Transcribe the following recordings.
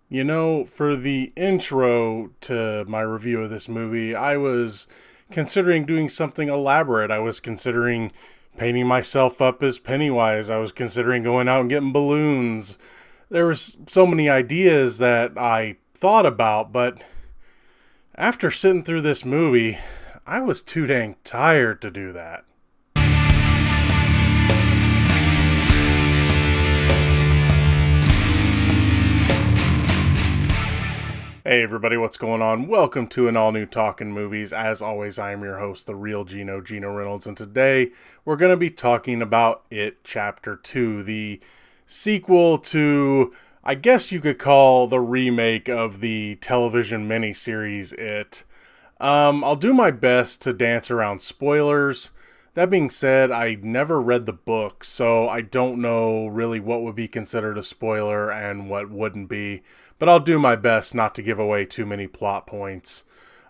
You know, for the intro to my review of this movie, I was considering doing something elaborate. I was considering painting myself up as Pennywise. I was considering going out and getting balloons. There was so many ideas that I thought about, but after sitting through this movie, I was too dang tired to do that. Hey everybody, what's going on? Welcome to an all-new Talkin Movies. As always, I am your host, the real Geno Reynolds, and today we're going to be talking about It Chapter 2, the sequel to, I guess you could call the remake of the television miniseries It. I'll do my best to dance around spoilers. That being said, I never read the book, so I don't know really what would be considered a spoiler and what wouldn't be, but I'll do my best not to give away too many plot points.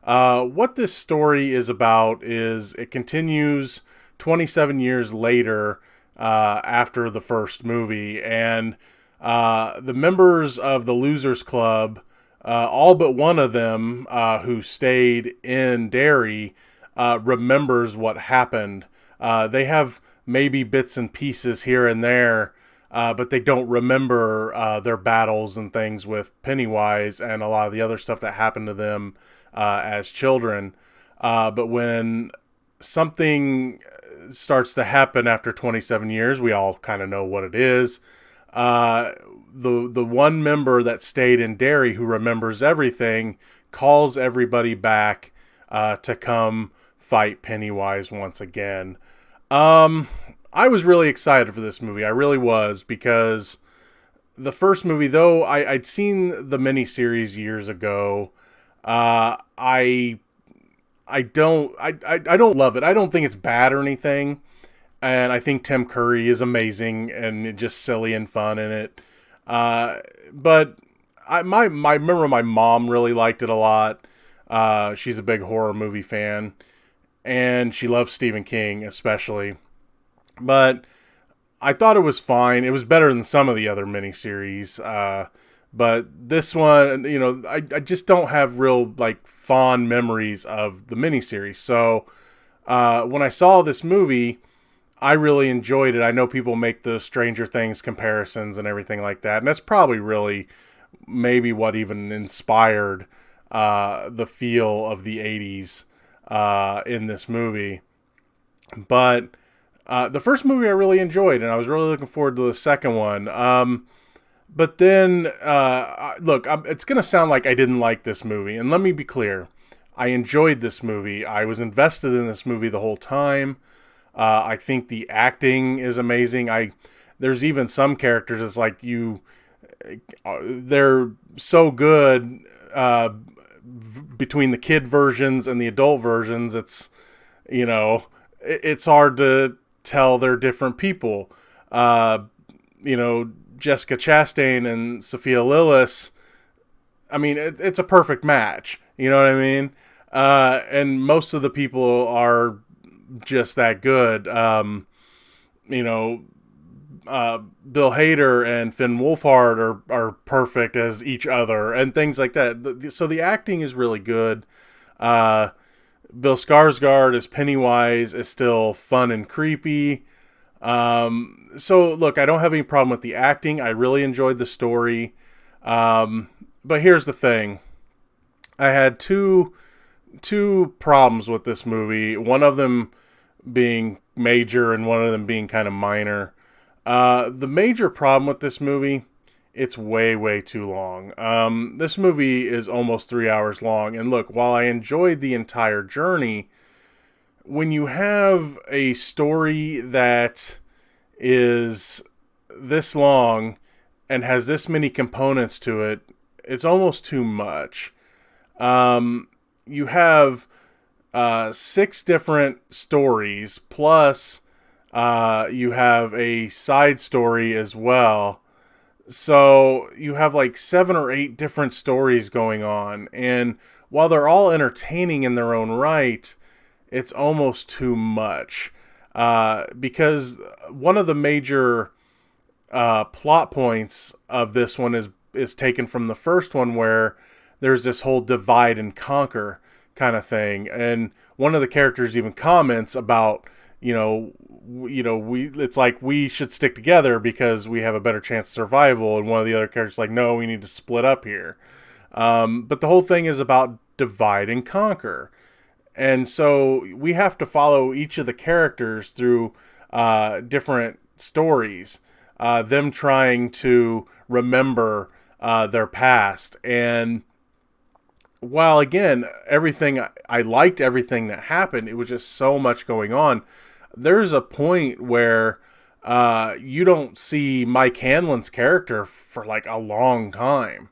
What this story is about is it continues 27 years later after the first movie, and the members of the Losers Club, all but one of them who stayed in Derry, remembers what happened. They have maybe bits and pieces here and there, but they don't remember their battles and things with Pennywise and a lot of the other stuff that happened to them as children. But when something starts to happen after 27 years, we all kind of know what it is. The one member that stayed in Derry who remembers everything calls everybody back to come fight Pennywise once again. I was really excited for this movie. I really was, because the first movie, though I'd seen the miniseries years ago, I don't love it. I don't think it's bad or anything, and I think Tim Curry is amazing and just silly and fun in it. But I remember my mom really liked it a lot. She's a big horror movie fan, and she loves Stephen King especially. But I thought it was fine. It was better than some of the other miniseries. But this one, I just don't have real fond memories of the miniseries. So when I saw this movie, I really enjoyed it. I know people make the Stranger Things comparisons and everything like that, and that's probably really maybe what even inspired the feel of the 80s in this movie. But the first movie I really enjoyed, and I was really looking forward to the second one. But then, look, it's going to sound like I didn't like this movie, and let me be clear. I enjoyed this movie. I was invested in this movie the whole time. I think the acting is amazing. There's even some characters, it's like they're so good between the kid versions and the adult versions. It's hard to tell they're different people. Jessica Chastain and Sophia Lillis, I mean, it's a perfect match. You know what I mean? And most of the people are just that good. Bill Hader and Finn Wolfhard are perfect as each other and things like that. So the acting is really good. Bill Skarsgård as Pennywise is still fun and creepy. So look, I don't have any problem with the acting. I really enjoyed the story. But here's the thing. I had two problems with this movie. One of them being major and one of them being kind of minor. The major problem with this movie, it's way, way too long. This movie is almost 3 hours long. And look, while I enjoyed the entire journey, when you have a story that is this long and has this many components to it, it's almost too much. You have 6 different stories, plus you have a side story as well. So you have 7 or 8 different stories going on. And while they're all entertaining in their own right, it's almost too much. Because one of the major plot points of this one is taken from the first one, where there's this whole divide and conquer kind of thing. And one of the characters even comments about, it's like we should stick together because we have a better chance of survival. And one of the other characters is like, no, we need to split up here. But the whole thing is about divide and conquer. And so we have to follow each of the characters through different stories, them trying to remember their past. And while, again, I liked everything that happened, it was just so much going on. There's a point where you don't see Mike Hanlon's character for like a long time.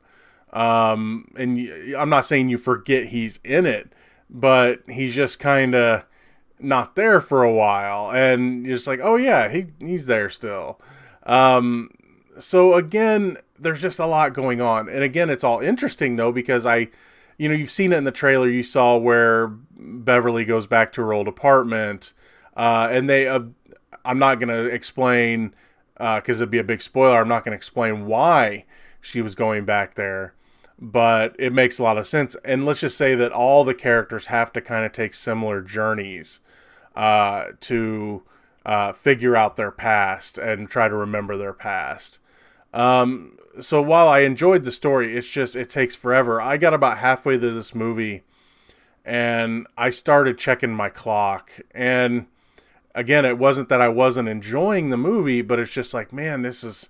And I'm not saying you forget he's in it, but he's just kind of not there for a while. And you're just like, oh yeah, he's there still. So again, there's just a lot going on. And again, it's all interesting though, because you've seen it in the trailer. You saw where Beverly goes back to her old apartment. And I'm not going to explain, cause it'd be a big spoiler. I'm not going to explain why she was going back there, but it makes a lot of sense. And let's just say that all the characters have to kind of take similar journeys, to figure out their past and try to remember their past. So while I enjoyed the story, it takes forever. I got about halfway through this movie and I started checking my clock. And again, it wasn't that I wasn't enjoying the movie, but it's just like, man, this is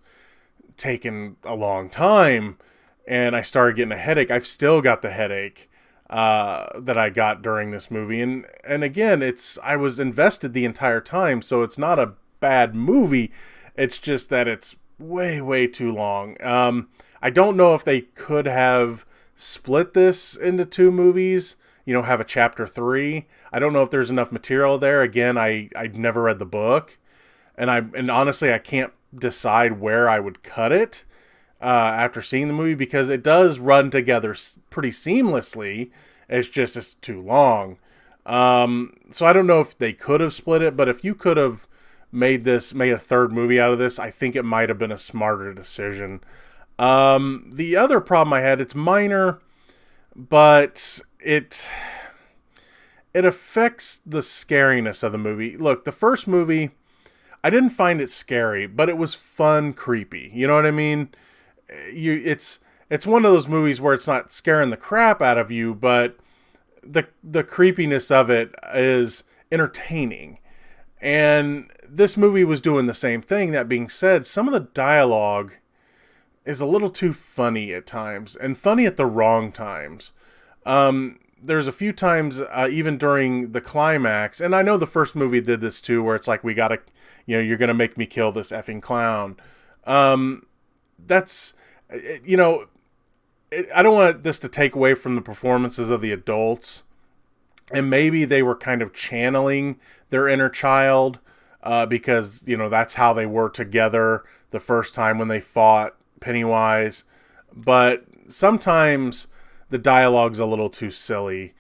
taking a long time. And I started getting a headache. I've still got the headache that I got during this movie. And again, I was invested the entire time, so it's not a bad movie. It's just that it's way, way too long. I don't know if they could have split this into 2 movies, have a chapter 3. I don't know if there's enough material there. Again, I'd never read the book, and honestly, I can't decide where I would cut it after seeing the movie, because it does run together pretty seamlessly. It's too long. So I don't know if they could have split it, but if you could have made a 3rd movie out of this, I think it might have been a smarter decision. The other problem I had, it's minor, but it affects the scariness of the movie. Look, the first movie, I didn't find it scary, but it was fun, creepy. You know what I mean? It's one of those movies where it's not scaring the crap out of you, but the creepiness of it is entertaining. And this movie was doing the same thing. That being said, some of the dialogue is a little too funny at times, and funny at the wrong times. There's a few times, even during the climax, and I know the first movie did this too, where it's like, we gotta, you're gonna make me kill this effing clown. That's, I don't want this to take away from the performances of the adults, and maybe they were kind of channeling their inner child, because, that's how they were together the first time when they fought Pennywise. But sometimes the dialogue's a little too silly,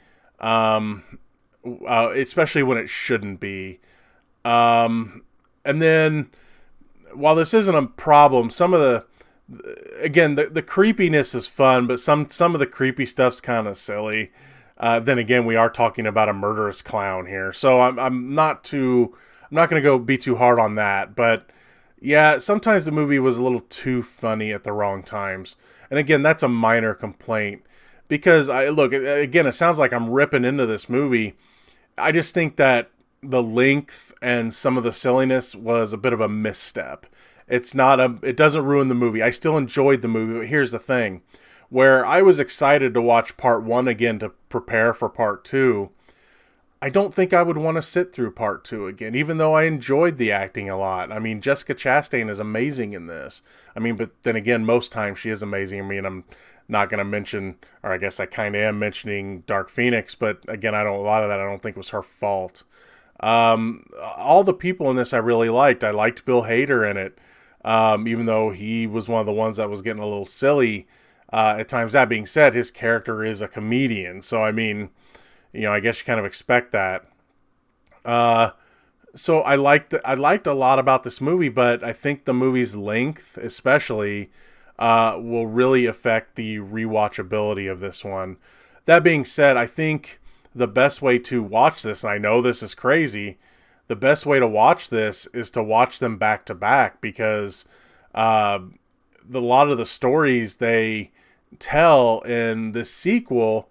especially when it shouldn't be. And then, while this isn't a problem, some of the creepiness is fun, but some of the creepy stuff's kind of silly. Then again, we are talking about a murderous clown here, so I'm not going to go be too hard on that. But yeah, sometimes the movie was a little too funny at the wrong times. And again, that's a minor complaint, because it sounds like I'm ripping into this movie. I just think that the length and some of the silliness was a bit of a misstep. It doesn't ruin the movie. I still enjoyed the movie, but here's the thing. Where I was excited to watch part 1 again to prepare for part 2, I don't think I would want to sit through part 2 again, even though I enjoyed the acting a lot. I mean, Jessica Chastain is amazing in this. I mean, but then again, most times she is amazing. I mean, I'm not going to mention, or I guess I kind of am mentioning Dark Phoenix, but again, a lot of that I don't think was her fault. All the people in this I really liked. I liked Bill Hader in it, even though he was one of the ones that was getting a little silly at times. That being said, his character is a comedian, so I mean, I guess you kind of expect that. So I liked a lot about this movie, but I think the movie's length, especially, will really affect the rewatchability of this one. That being said, I think the best way to watch this, and I know this is crazy, the best way to watch this is to watch them back to back, because a lot of the stories they tell in this sequel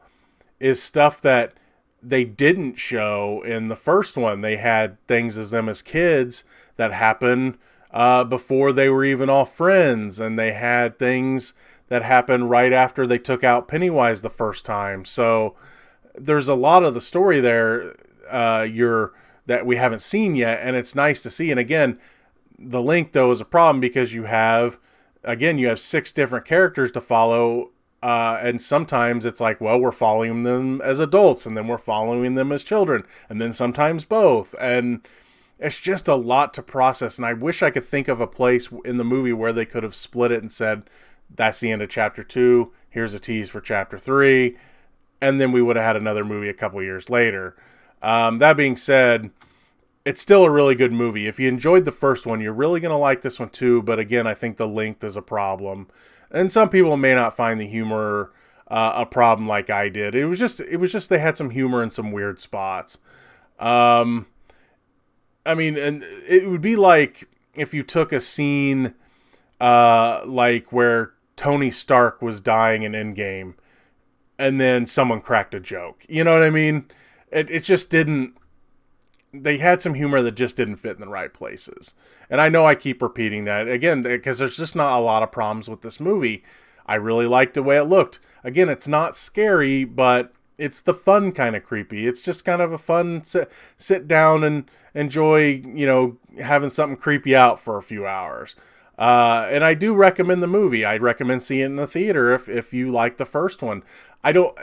is stuff that they didn't show in the first one. They had things as them as kids that happened before they were even all friends, and they had things that happened right after they took out Pennywise the first time. So there's a lot of the story there that we haven't seen yet, and it's nice to see. And again, the length though is a problem, because you have 6 different characters to follow, and sometimes it's like, well, we're following them as adults, and then we're following them as children, and then sometimes both, and it's just a lot to process. And I wish I could think of a place in the movie where they could have split it and said, that's the end of chapter 2, here's a tease for chapter 3, and then we would have had another movie a couple years later. That being said, it's still a really good movie. If you enjoyed the first one, you're really going to like this one too. But again, I think the length is a problem. And some people may not find the humor a problem like I did. It was just they had some humor in some weird spots. I mean, and it would be like if you took a scene like where Tony Stark was dying in Endgame, and then someone cracked a joke. You know what I mean? It just didn't... They had some humor that just didn't fit in the right places. And I know I keep repeating that, again, because there's just not a lot of problems with this movie. I really liked the way it looked. Again, it's not scary, but it's the fun kind of creepy. It's just kind of a fun sit down and enjoy, having something creepy out for a few hours. And I do recommend the movie. I'd recommend seeing it in the theater if you like the first one.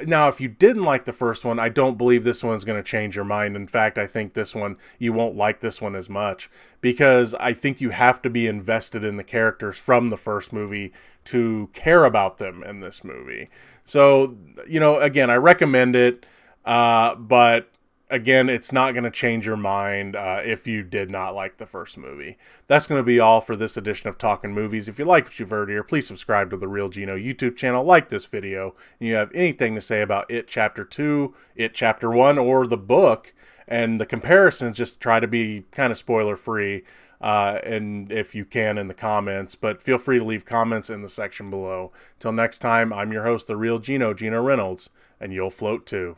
Now, if you didn't like the first one, I don't believe this one's going to change your mind. In fact, I think you won't like this one as much, because I think you have to be invested in the characters from the first movie to care about them in this movie. So, again, I recommend it, but again, it's not going to change your mind if you did not like the first movie. That's going to be all for this edition of Talkin Movies. If you like what you've heard here, please subscribe to the Real Geno YouTube channel, like this video, and you have anything to say about It Chapter 2, It Chapter 1, or the book, and the comparisons, just try to be kind of spoiler-free, and if you can, in the comments. But feel free to leave comments in the section below. Till next time, I'm your host, the Real Geno, Geno Reynolds, and you'll float too.